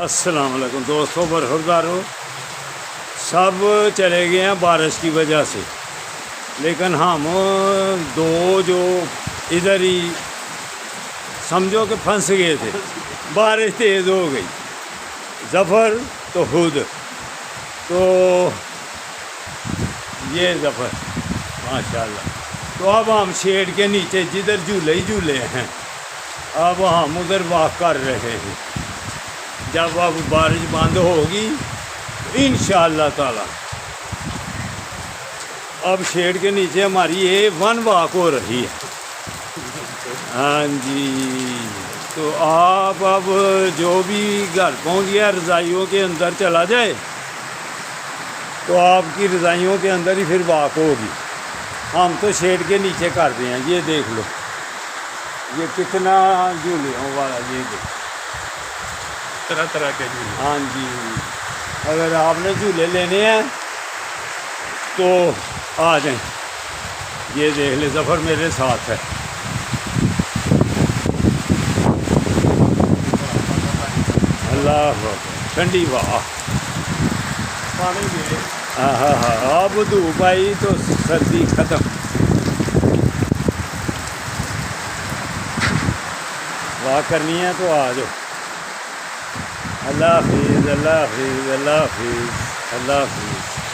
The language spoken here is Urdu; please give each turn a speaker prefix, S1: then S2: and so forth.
S1: السلام علیکم دوستوں، برخوردارو سب چلے گئے ہیں بارش کی وجہ سے، لیکن ہم دو جو ادھر ہی سمجھو کہ پھنس گئے تھے۔ بارش تیز ہو گئی، ظفر تو خود تو یہ ظفر ماشاءاللہ۔ تو اب ہم شیڈ کے نیچے جدھر جھولے ہی جھولے ہیں، اب ہم ادھر واک کر رہے ہیں۔ جب اب بارش بند ہوگی انشاءاللہ تعالی اب شیڈ کے نیچے ہماری A1 واک ہو رہی ہے۔ ہاں جی، تو آپ اب جو بھی گھر پہنچ گیا رضائیوں کے اندر چلا جائے تو آپ کی رضائیوں کے اندر ہی پھر واک ہوگی۔ ہم تو شیڈ کے نیچے کر رہے ہیں، یہ دیکھ لو یہ کتنا جھولیوں والا، یہ دیکھ
S2: طرح طرح کے جھولے۔
S1: ہاں جی، اگر آپ نے جھولے لینے ہیں تو آ جائیں۔ یہ دیکھ لیں، ظفر میرے ساتھ ہے۔ اللہ اکبر، ٹھنڈی ہوا،
S2: پانی میں
S1: ہاں ہاں ہاں، اب دھوپ آئی تو سردی ختم۔ واک کرنی ہے تو آ جاؤ۔ اللہ حافظ، اللہ حافظ، اللہ حافظ، اللہ حافظ۔